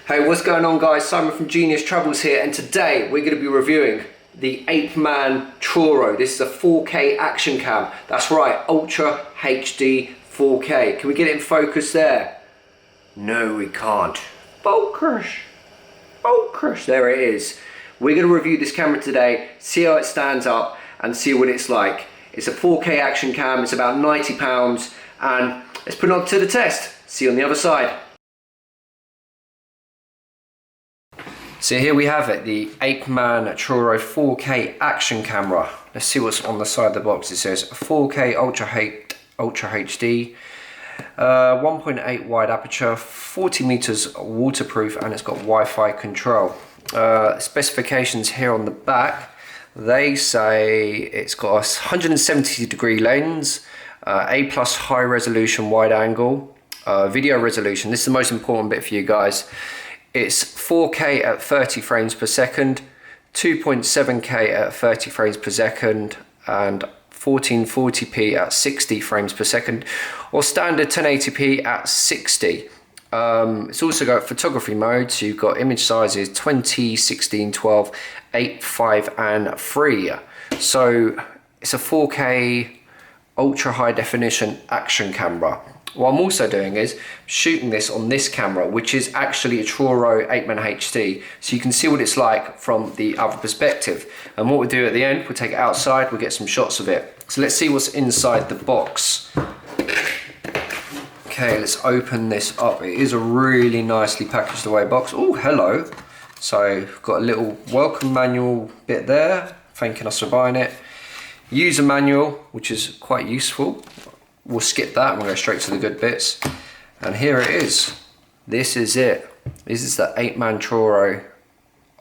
Hey, what's going on guys? Simon from Genius Travels here, and today we're going to be reviewing the Apeman TRAWO. This is a 4K action cam. That's right, Ultra HD 4K. Can we get it in focus there? No, we can't. Focus. Focus. There it is. We're going to review this camera today, see how it stands up and see what it's like. It's a 4K action cam, it's about £90, and let's put it on to the test. See you on the other side. So here we have it, the Apeman TRAWO 4K action camera. Let's see what's on the side of the box. It says 4K Ultra HD, 1.8 wide aperture, 40 meters waterproof, and it's got Wi-Fi control. Specifications here on the back, they say it's got a 170-degree lens, A+ high resolution wide angle, video resolution. This is the most important bit for you guys. It's 4K at 30 frames per second, 2.7K at 30 frames per second, and 1440p at 60 frames per second, or standard 1080p at 60. It's also got photography modes. So you've got image sizes 20, 16, 12, 8, 5, and 3. So it's a 4K ultra high definition action camera. What I'm also doing is shooting this on this camera, which is actually a TRAWO Apeman HD, so you can see what it's like from the other perspective. And what we'll do at the end, we'll take it outside, we'll get some shots of it. So let's see what's inside the box. Okay, let's open this up. It is a really nicely packaged away box. Oh, hello. So we've got a little welcome manual bit there, thanking us for buying it. User manual, which is quite useful. We'll skip that and we'll go straight to the good bits. And here it is. This is it. This is the Apeman TRAWO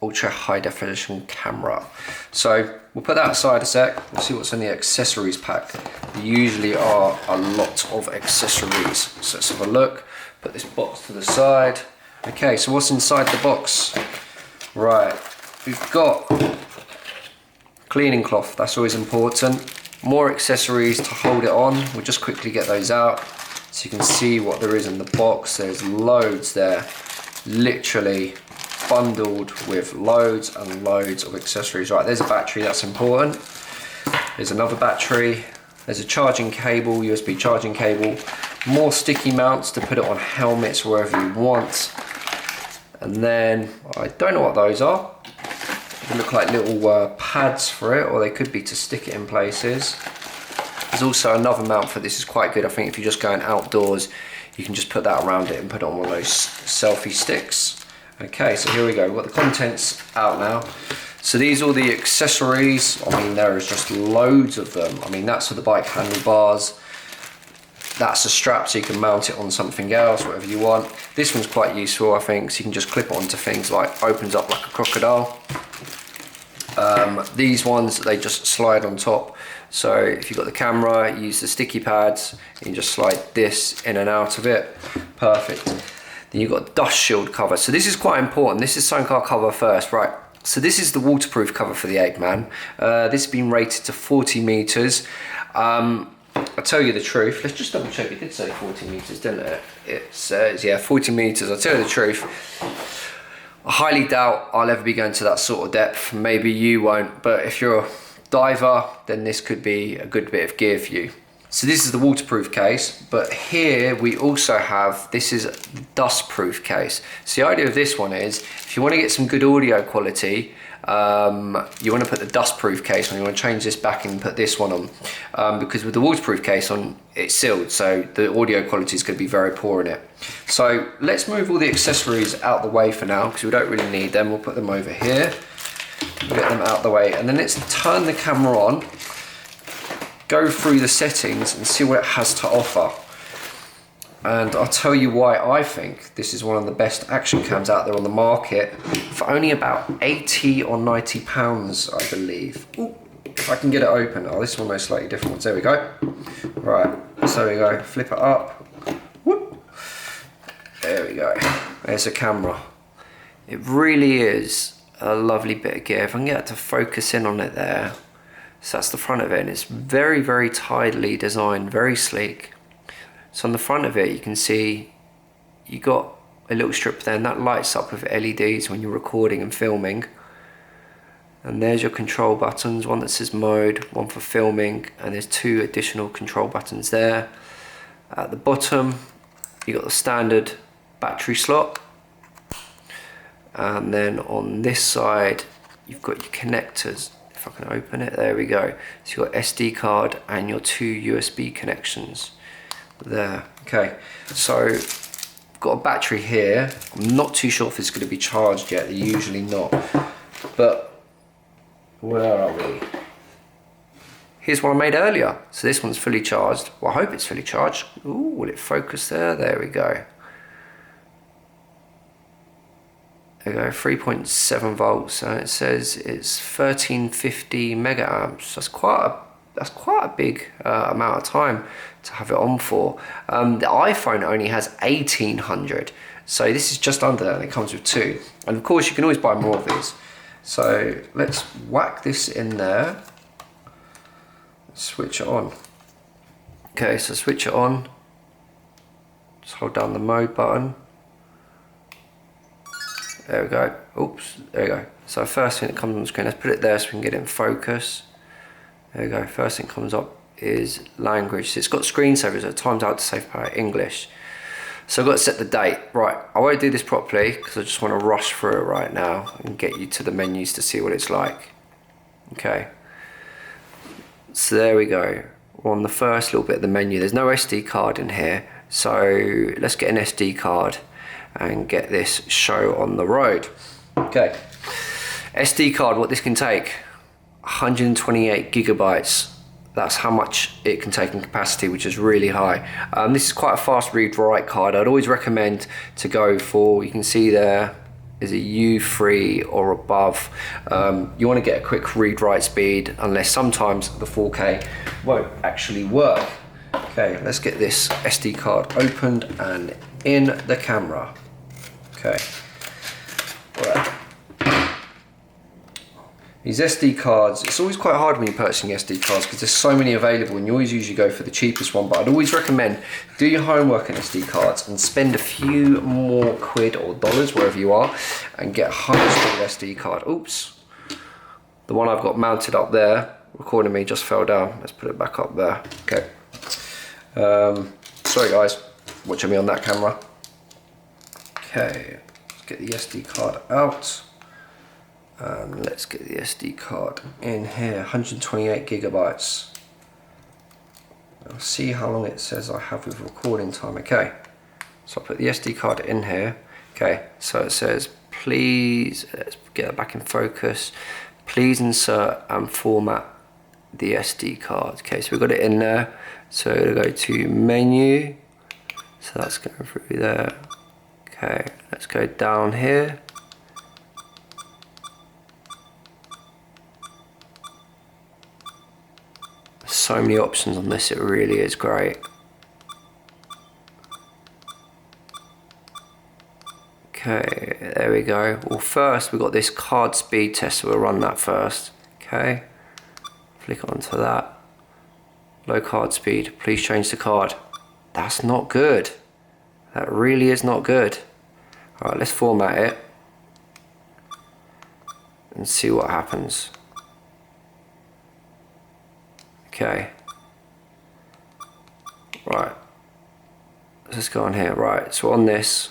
ultra high definition camera. So we'll put that aside a sec. We'll see what's in the accessories pack. There usually are a lot of accessories. So let's have a look. Put this box to the side. Okay, so what's inside the box? Right, we've got cleaning cloth. That's always important. More accessories to hold it on. We'll just quickly get those out so you can see what there is in the box. There's loads there, literally bundled with loads and loads of accessories. Right, there's a battery, that's important. There's another battery. There's a charging cable, USB charging cable. More sticky mounts to put it on helmets wherever you want. And then, I don't know what those are. They look like little pads for it, or they could be to stick it in places. There's also another mount for this. Is quite good. I think if you're just going outdoors, you can just put that around it and put it on one of those selfie sticks. Okay, so here we go. We've got the contents out now. So these are all the accessories. I mean, there is just loads of them. I mean, that's for the bike handlebars. That's a strap so you can mount it on something else, whatever you want. This one's quite useful, I think, so you can just clip it onto things, like opens up like a crocodile. These ones, they just slide on top. So if you've got the camera, you use the sticky pads, you can just slide this in and out of it. Perfect. Then you've got dust shield cover. So this is quite important. This is something I'll cover first, right? So this is the waterproof cover for the Apeman. This has been rated to 40 meters. I'll tell you the truth. Let's just double check. It did say 40 meters, didn't it? It says, yeah, 40 meters. I'll tell you the truth. I highly doubt I'll ever be going to that sort of depth. Maybe you won't, but if you're a diver, then this could be a good bit of gear for you. So this is the waterproof case, but here we also have, this is the dustproof case. So the idea of this one is, if you want to get some good audio quality, you want to put the dustproof case on. You want to change this back and put this one on, because with the waterproof case on, it's sealed, so the audio quality is going to be very poor in it. So let's move all the accessories out the way for now, because we don't really need them. We'll put them over here, we'll get them out the way, and then let's turn the camera on, go through the settings and see what it has to offer. And I'll tell you why I think this is one of the best action cams out there on the market for only about 80 or 90 pounds, I believe. Ooh, if I can get it open. Oh, this one most slightly different ones. There we go. Right, so there we go. Flip it up. Whoop. There we go. There's a camera. It really is a lovely bit of gear. If I can get it to focus in on it there. So that's the front of it, and it's very, very tidily designed, very sleek. So on the front of it, you can see you got a little strip there, and that lights up with LEDs when you're recording and filming. And there's your control buttons, one that says mode, one for filming, and there's 2 additional control buttons there. At the bottom, you got the standard battery slot. And then on this side, you've got your connectors. If I can open it, there we go. So you've got SD card and your 2 USB connections there. Okay, so I've got a battery here. I'm not too sure if it's going to be charged yet. They're usually not. But where are we? Here's one I made earlier. So this one's fully charged. Well, I hope it's fully charged. Ooh, will it focus there? There we go. There we go, 3.7 volts, and it says it's 1350 mega amps. That's quite a big amount of time to have it on for. The iPhone only has 1800, so this is just under that, and it comes with 2. And of course, you can always buy more of these. So let's whack this in there. Switch it on. Okay, so switch it on. Just hold down the mode button. There we go. Oops, there we go. So first thing that comes on the screen, let's put it there so we can get it in focus. There we go. First thing comes up is language. So it's got screensavers, so it times out to save power English. So I've got to set the date. Right, I won't do this properly because I just want to rush through it right now and get you to the menus to see what it's like. Okay. So there we go. We're on the first little bit of the menu. There's no SD card in here. So let's get an SD card and get this show on the road. Okay. SD card, what this can take, 128 gigabytes. That's how much it can take in capacity, which is really high. This is quite a fast read-write card. I'd always recommend to go for, you can see there is a U3 or above. You want to get a quick read-write speed, unless sometimes the 4K won't actually work. Okay, let's get this SD card opened and in the camera. Okay. Right. These SD cards, it's always quite hard when you're purchasing SD cards because there's so many available and you always usually go for the cheapest one, but I'd always recommend do your homework on SD cards and spend a few more quid or dollars wherever you are and get a high-speed SD card. Oops. The one I've got mounted up there, recording me, just fell down. Let's put it back up there. Okay. Sorry guys, watching me on that camera. Okay, let's get the SD card out. And let's get the SD card in here, 128 gigabytes. I'll see how long it says I have with recording time. Okay, so I'll put the SD card in here. Okay, so it says, please, let's get it back in focus. Please insert and format the SD card. Okay, so we've got it in there. So we'll go to menu. So that's going through there. Okay, let's go down here. So many options on this, it really is great. Okay, there we go. Well, first we've got this card speed test, so we'll run that first. Okay, flick onto that. Low card speed, please change the card. That's not good. That really is not good. All right, let's format it and see what happens. Okay. Right. Let's go on here. Right, so on this.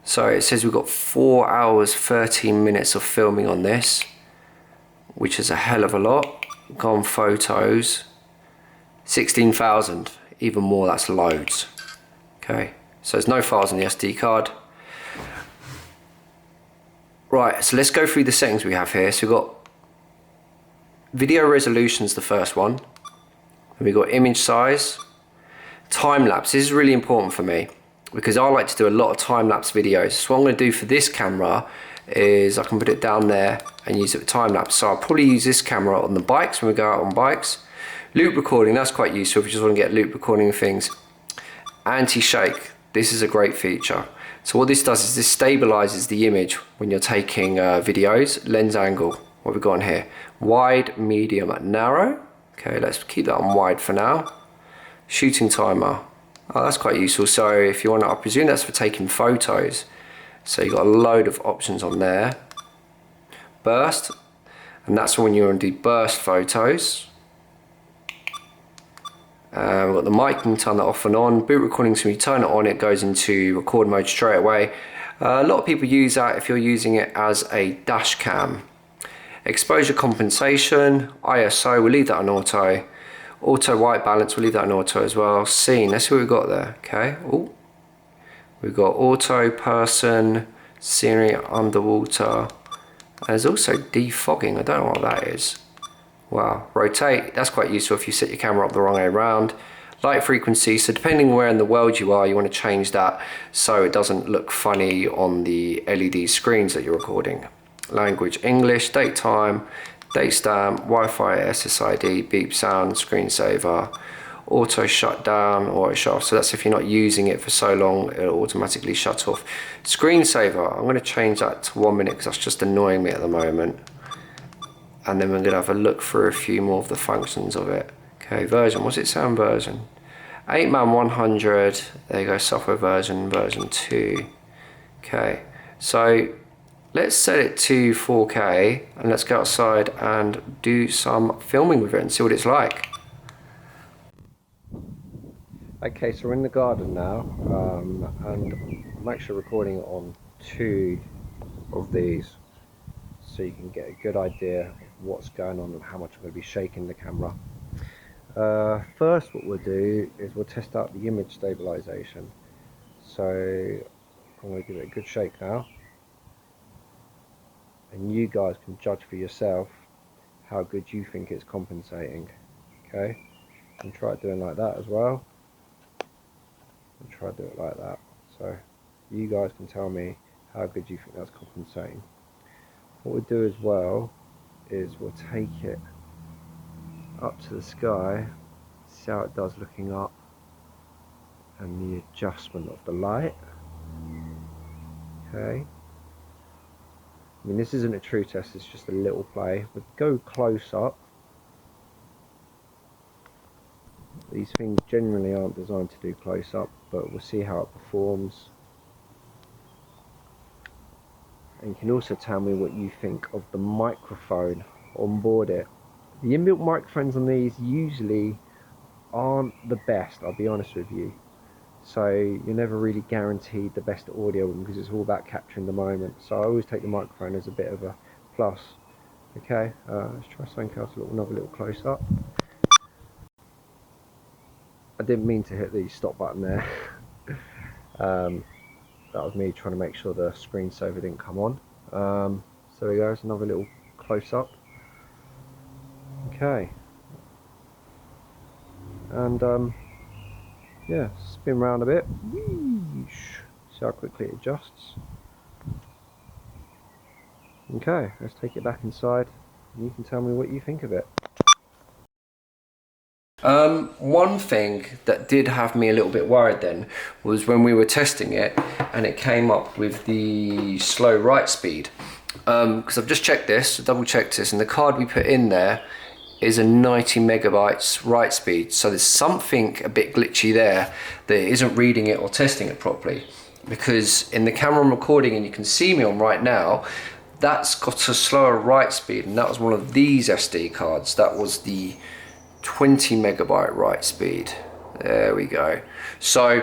So it says we've got 4 hours, 13 minutes of filming on this, which is a hell of a lot. Go on photos. 16,000, even more, that's loads. Okay, so there's no files on the SD card. Right, so let's go through the settings we have here. So we've got video resolution's the first one. And we've got image size, time lapse. This is really important for me because I like to do a lot of time lapse videos. So what I'm going to do for this camera is I can put it down there and use it for time lapse. So I'll probably use this camera on the bikes when we go out on bikes. Loop recording, that's quite useful if you just want to get loop recording of things. Anti-shake, this is a great feature. So what this does is this stabilizes the image when you're taking videos. Lens angle, what have we got on here? Wide, medium, narrow. Okay, let's keep that on wide for now. Shooting timer. Oh, that's quite useful. So if you want to, I presume that's for taking photos. So you've got a load of options on there. Burst, and that's when you want to do burst photos. We've got the mic, you can turn that off and on. Boot recording, so when you turn it on, it goes into record mode straight away. A lot of people use that if you're using it as a dash cam. Exposure compensation, ISO, we'll leave that on auto. Auto white balance, we'll leave that on auto as well. Scene, let's see what we've got there, okay. Ooh. We've got auto, person, scenery, underwater. There's also defogging, I don't know what that is. Wow, rotate, that's quite useful if you set your camera up the wrong way around. Light frequency, so depending where in the world you are, you want to change that so it doesn't look funny on the LED screens that you're recording. Language, English, date time, date stamp, Wi-Fi, SSID, beep sound, screensaver, auto shut down or shut off. So that's if you're not using it for so long, it'll automatically shut off. Screensaver, I'm going to change that to 1 minute because that's just annoying me at the moment. And then we're going to have a look through a few more of the functions of it. Okay, version, what's it say on version? Apeman 100, there you go, software version 2. Okay, so let's set it to 4K and let's go outside and do some filming with it and see what it's like. Okay, so we're in the garden now, and I'm actually recording on 2 of these so you can get a good idea of what's going on and how much I'm going to be shaking the camera. First what we'll do is we'll test out the image stabilization. So I'm going to give it a good shake now, and you guys can judge for yourself how good you think it's compensating. Okay, and try doing like that as well, and try do it like that. So you guys can tell me how good you think that's compensating. What we'll do as well is we'll take it up to the sky, see how it does looking up, and the adjustment of the light. Okay, I mean this isn't a true test, it's just a little play. But go close up. These things generally aren't designed to do close up, but we'll see how it performs. And you can also tell me what you think of the microphone on board it. The inbuilt microphones on these usually aren't the best, I'll be honest with you. So you're never really guaranteed the best audio because it's all about capturing the moment. So I always take the microphone as a bit of a plus. Okay, let's try something else, another little close up. I didn't mean to hit the stop button there. That was me trying to make sure the screensaver didn't come on. So there we go, it's another little close up. Okay, and yeah, spin around a bit. See how quickly it adjusts. Okay, let's take it back inside and you can tell me what you think of it. One thing that did have me a little bit worried then was when we were testing it and it came up with the slow write speed, because I've just checked this, double checked this, and the card we put in there is a 90 megabytes write speed, so there's something a bit glitchy there that isn't reading it or testing it properly, because in the camera I'm recording and you can see me on right now, that's got a slower write speed, and that was one of these SD cards. That was the 20 megabyte write speed. There we go. So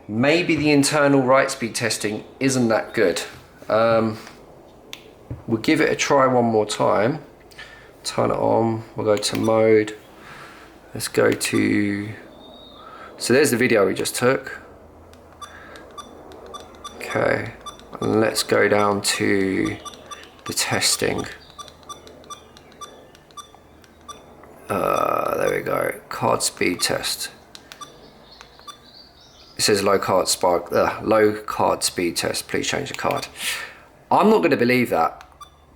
maybe the internal write speed testing isn't that good. We'll give it a try one more time. Turn it on, we'll go to mode. Let's go to, so there's the video we just took. Okay, and let's go down to the testing. There we go, card speed test. It says low card speed test, please change the card. I'm not going to believe that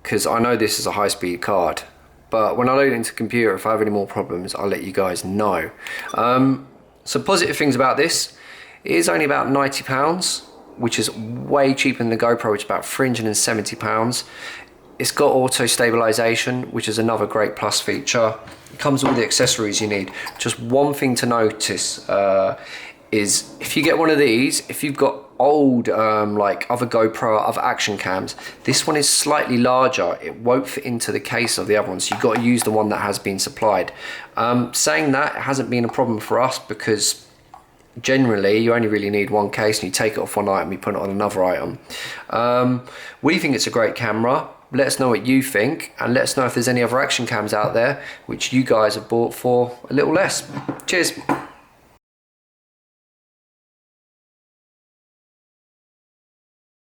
because I know this is a high speed card, but when I load it into the computer, if I have any more problems, I'll let you guys know. Some positive things about this, it is only about £90, which is way cheaper than the GoPro, which is about £370. It's got auto stabilization, which is another great plus feature. It comes with all the accessories you need. Just one thing to notice is if you get one of these, if you've got old like other GoPro, other action cams, this one is slightly larger. It won't fit into the case of the other one, so you've got to use the one that has been supplied. Saying that, it hasn't been a problem for us because generally you only really need one case and you take it off one item, you put it on another item. We think it's a great camera. Let us know what you think, and let us know if there's any other action cams out there which you guys have bought for a little less. Cheers.